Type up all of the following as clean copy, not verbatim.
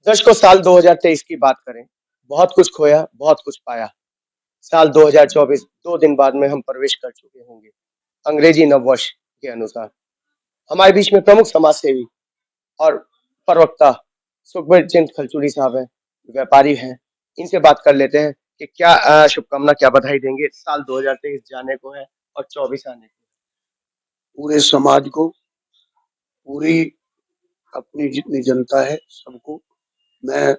दशकों साल 2023 की बात करें, बहुत कुछ खोया, बहुत कुछ पाया। साल 2024 2 दिन बाद में हम प्रवेश कर चुके होंगे, अंग्रेजी नववर्ष के अनुसार। हमारे बीच में प्रमुख समाज सेवी और प्रवक्ता सुखबीर चंद खलचूड़ी साहब हैं, व्यापारी हैं। इनसे बात कर लेते हैं कि क्या शुभकामना, क्या बधाई देंगे। साल 2023 जाने को है और 24 आने को पूरे समाज को, पूरी अपनी जितनी जनता है सबको मैं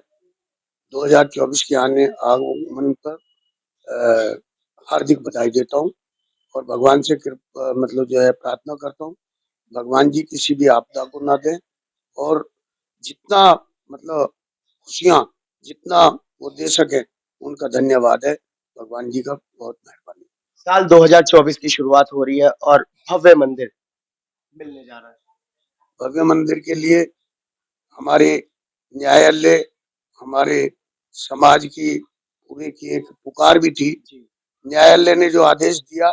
2024 के आगमन पर हार्दिक बधाई देता हूँ और भगवान से कृपा मतलब जो है प्रार्थना करता हूँ भगवान जी किसी भी आपदा को ना दें और जितना मतलब खुशियाँ जितना वो दे सके उनका धन्यवाद है। भगवान जी का बहुत मेहरबानी। साल 2024 की शुरुआत हो रही है और भव्य मंदिर मिलने जा रहा है। भव्य मंदिर के लिए हमारे न्यायालय, हमारे समाज की पूरे की एक पुकार भी थी। न्यायालय ने जो आदेश दिया,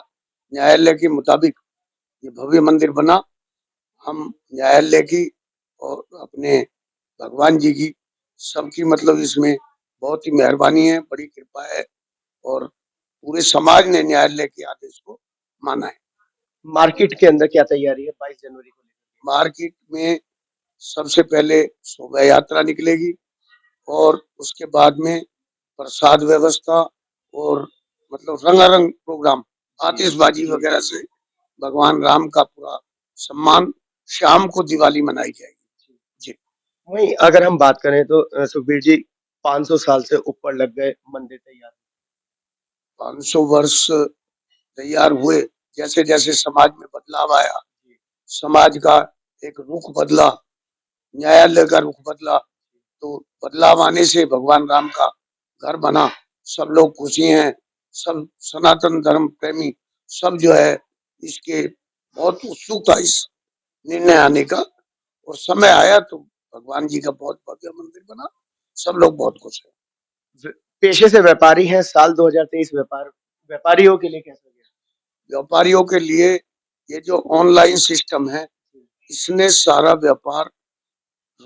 न्यायालय के मुताबिक ये भव्य मंदिर बना। हम न्यायालय की और अपने भगवान जी की सबकी मतलब इसमें बहुत ही मेहरबानी है, बड़ी कृपा है और पूरे समाज ने न्यायालय के आदेश को माना है। मार्केट के अंदर क्या तैयारी है 22 जनवरी को लेकर? मार्केट में सबसे पहले शोभा यात्रा निकलेगी और उसके बाद में प्रसाद व्यवस्था और मतलब रंगारंग प्रोग्राम, आतिशबाजी वगैरह से भगवान राम का पूरा सम्मान। शाम को दिवाली मनाई जाएगी जी। वहीं अगर हम बात करें तो सुखबीर जी 500 साल से ऊपर लग गए मंदिर तैयार। 500 वर्ष तैयार हुए, जैसे जैसे समाज में बदलाव आया, समाज का एक रुख बदला, न्यायालय का रुख बदला, तो बदलाव आने से भगवान राम का घर बना। सब लोग खुशी हैं, सब सनातन धर्म प्रेमी सब जो है इसके बहुत उत्सुक था इस निर्णय आने का और समय आया तो भगवान जी का बहुत भव्य मंदिर बना। सब लोग बहुत खुश हैं। पेशे से व्यापारी हैं, साल 2023 व्यापारियों के लिए कैसा गया? व्यापारियों के लिए ये जो ऑनलाइन सिस्टम है इसने सारा व्यापार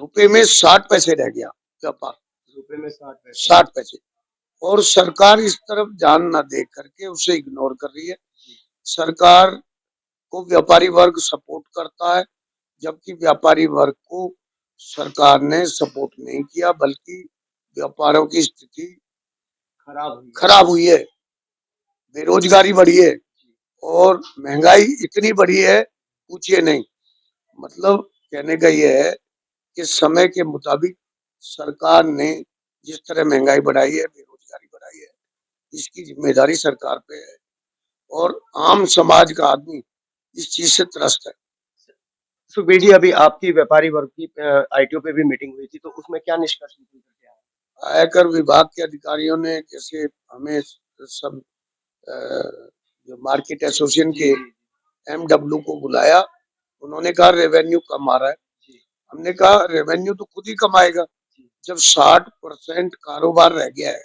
रुपए में 60 पैसे रह गया। व्यापार रुपए में 60 पैसे और सरकार इस तरफ ध्यान न दे करके उसे इग्नोर कर रही है। सरकार को व्यापारी वर्ग सपोर्ट करता है, जबकि व्यापारी वर्ग को सरकार ने सपोर्ट नहीं किया, बल्कि व्यापारों की स्थिति खराब हुई है। बेरोजगारी बढ़ी है और महंगाई इतनी बढ़ी है पूछिए नहीं। मतलब कहने का ये है कि समय के मुताबिक सरकार ने जिस तरह महंगाई बढ़ाई है, बेरोजगारी बढ़ाई है, इसकी जिम्मेदारी सरकार पे है और आम समाज का आदमी इस चीज से त्रस्त है। सुखबीर जी, अभी आपकी व्यापारी वर्ग की आईटीओ पे भी मीटिंग हुई थी, तो उसमें क्या निष्कर्ष निकल करके आया? आयकर विभाग के अधिकारियों ने जैसे हमें सब जो मार्केट एसोसिएशन के एमडब्ल्यू को बुलाया, उन्होंने कहा रेवेन्यू कम आ रहा है। हमने कहा रेवेन्यू तो खुद ही कमाएगा, जब 60% कारोबार रह गया है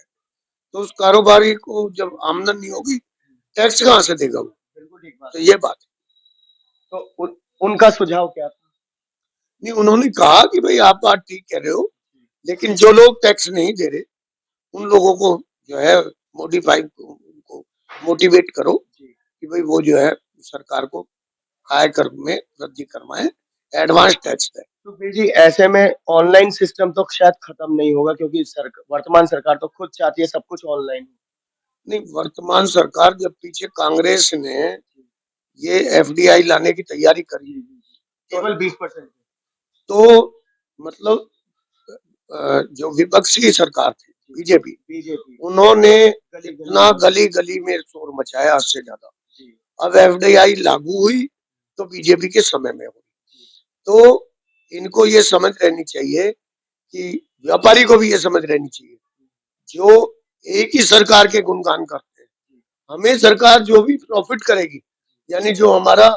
तो उस कारोबारी को जब आमदन नहीं होगी टैक्स कहाँ से देगा वो? बिल्कुल ठीक बात। तो ये बात है। तो उनका सुझाव क्या था? नहीं, उन्होंने कहा कि भाई आप बात ठीक कह रहे हो, लेकिन जो लोग टैक्स नहीं दे रहे उन लोगों को जो है मोडिफाई उनको मोटिवेट करो कि भाई वो जो है सरकार को आयकर में वृद्धि करवाएं, एडवांस टैक्स दें। सुखबीर जी, ऐसे में ऑनलाइन सिस्टम तो शायद खत्म नहीं होगा, क्योंकि वर्तमान सरकार तो खुद चाहती है सब कुछ ऑनलाइन। नहीं, वर्तमान सरकार जब पीछे कांग्रेस ने ये एफडीआई लाने की तैयारी करी केवल 20%, तो मतलब जो विपक्षी सरकार थी बीजेपी, उन्होंने इतना गली गली में शोर मचाया हद से ज्यादा। अब एफडीआई लागू हुई तो बीजेपी के समय में हुई, तो इनको ये समझ रहनी चाहिए कि व्यापारी को भी ये समझ रहनी चाहिए, जो एक ही सरकार के गुणगान करते हैं, हमें सरकार जो भी प्रॉफिट करेगी यानी जो हमारा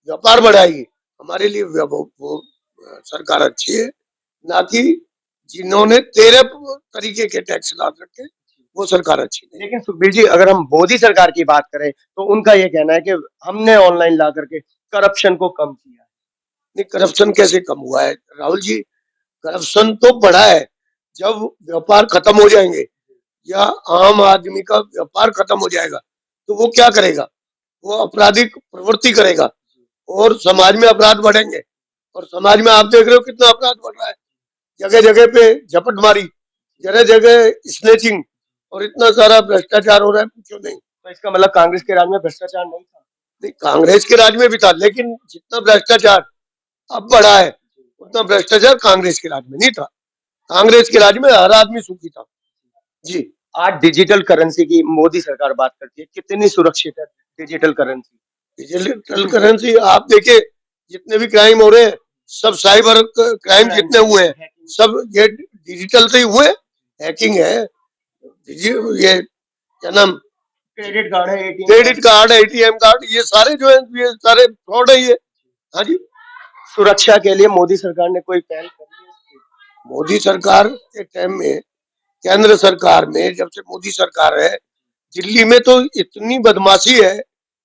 व्यापार बढ़ाएगी, हमारे लिए वो सरकार अच्छी है, ना कि जिन्होंने 13 तरीके के टैक्स ला रखे वो सरकार अच्छी नहीं। लेकिन सुखबीर जी, अगर हम मोदी सरकार की बात करें तो उनका ये कहना है कि हमने ऑनलाइन ला करके करप्शन को कम किया। नहीं, करप्शन कैसे कम हुआ है राहुल जी? करप्शन तो बढ़ा है, जब व्यापार खत्म हो जाएंगे या आम आदमी का व्यापार खत्म हो जाएगा तो वो क्या करेगा, वो आपराधिक प्रवृत्ति करेगा और समाज में अपराध बढ़ेंगे। और समाज में आप देख रहे हो कितना अपराध बढ़ रहा है, जगह जगह पे झपटमारी, जगह जगह स्नेचिंग और इतना सारा भ्रष्टाचार हो रहा है, पूछो नहीं। तो इसका मतलब कांग्रेस के राज में भ्रष्टाचार नहीं था? नहीं, कांग्रेस के राज में भी था, लेकिन जितना भ्रष्टाचार अब बढ़ा है उतना भ्रष्टाचार कांग्रेस के राज में नहीं था। कांग्रेस के राज में हर आदमी सुखी था। जी। आज डिजिटल करेंसी की मोदी सरकार बात करती है, कितनी सुरक्षित है डिजिटल करेंसी? डिजिटल करेंसी आप देखिए, जितने भी क्राइम हो रहे हैं सब साइबर क्राइम जितने हुए हैं सब ये डिजिटल से ही हुए। हैकिंग है, ये क्या नाम, क्रेडिट कार्ड है, ATM credit card, ATM card, ये सारे जो है ये सारे फ्रॉड है ये। हाँ जी। सुरक्षा के लिए मोदी सरकार ने कोई पहल करी है? मोदी सरकार के टाइम में, केंद्र सरकार में जब से मोदी सरकार है, दिल्ली में तो इतनी बदमाशी है,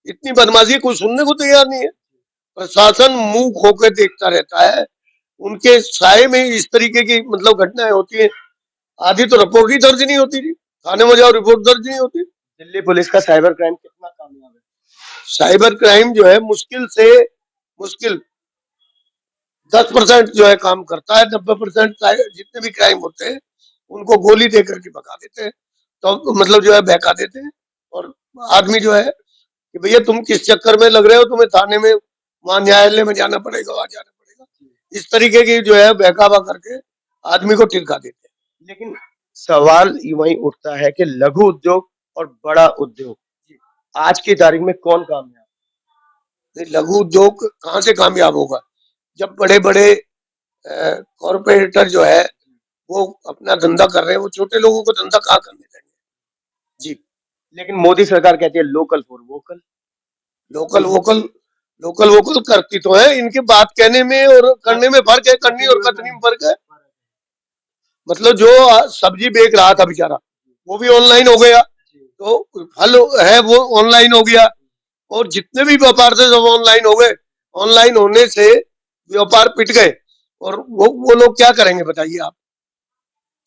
इतनी बदमाशी कोई सुनने को तैयार नहीं है। प्रशासन मुंह खोकर देखता रहता है, उनके साए में इस तरीके की मतलब घटनाएं होती है, आधी तो रिपोर्ट ही दर्ज नहीं होती थी, थाने में जाओ रिपोर्ट दर्ज नहीं होती। दिल्ली पुलिस का साइबर क्राइम कितना कामयाब है? साइबर क्राइम जो है मुश्किल से मुश्किल 10% जो है काम करता है, 90% जितने भी क्राइम होते हैं उनको गोली दे करके भगा देते हैं, तो मतलब जो है बहका देते हैं। और आदमी जो है कि भैया तुम किस चक्कर में लग रहे हो, तुम्हें थाने में वहां न्यायालय में जाना पड़ेगा, वहां जाना पड़ेगा, इस तरीके की जो है बहकावा करके आदमी को टिका देते हैं। लेकिन सवाल वही उठता है कि लघु उद्योग और बड़ा उद्योग आज की तारीख में कौन कामयाब? लघु उद्योग कहाँ से कामयाब होगा, जब बड़े बड़े कॉरपोरेटर जो है वो अपना धंधा कर रहे हैं, वो छोटे लोगों को धंधा कहाँ करने देंगे। जी। लेकिन मोदी सरकार कहती है local for vocal. Local vocal, local vocal करती तो है, इनके बात कहने में और करने में फर्क है, करनी और कथनी में फर्क है। मतलब जो सब्जी बेच रहा था बेचारा वो भी ऑनलाइन हो गया, तो फल है वो ऑनलाइन हो गया, और जितने भी व्यापार थे सब ऑनलाइन हो गए। ऑनलाइन होने से व्यापार पिट गए, और वो लोग क्या करेंगे बताइए आप।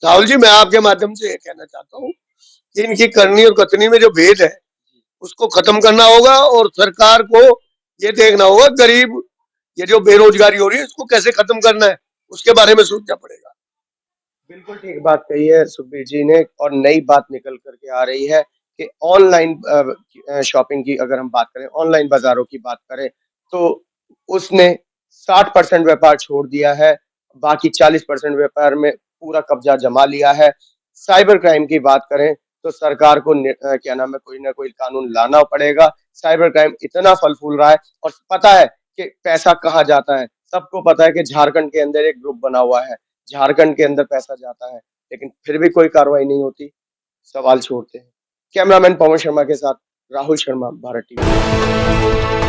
राहुल जी, मैं आपके माध्यम से ये कहना चाहता हूँ कि इनकी करनी और कथनी में जो भेद है उसको खत्म करना होगा, और सरकार को ये देखना होगा गरीब, ये जो बेरोजगारी हो रही है इसको कैसे खत्म करना है, उसके बारे में सोचना पड़ेगा। बिल्कुल ठीक बात कही है सुखबीर जी ने, और नई बात निकल करके आ रही है कि ऑनलाइन शॉपिंग की अगर हम बात करें, ऑनलाइन बाजारों की बात करें, तो उसने 60% व्यापार छोड़ दिया है, बाकी 40% व्यापार में पूरा कब्जा जमा लिया है। साइबर क्राइम की बात करें तो सरकार को क्या नाम है, कोई ना कोई कानून लाना पड़ेगा। साइबर क्राइम इतना फल फूल रहा है और पता है कि पैसा कहाँ जाता है, सबको पता है कि झारखंड के अंदर एक ग्रुप बना हुआ है, झारखंड के अंदर पैसा जाता है, लेकिन फिर भी कोई कार्रवाई नहीं होती, सवाल छोड़ते हैं। कैमरामैन पवन शर्मा के साथ राहुल शर्मा, भारत टीवी।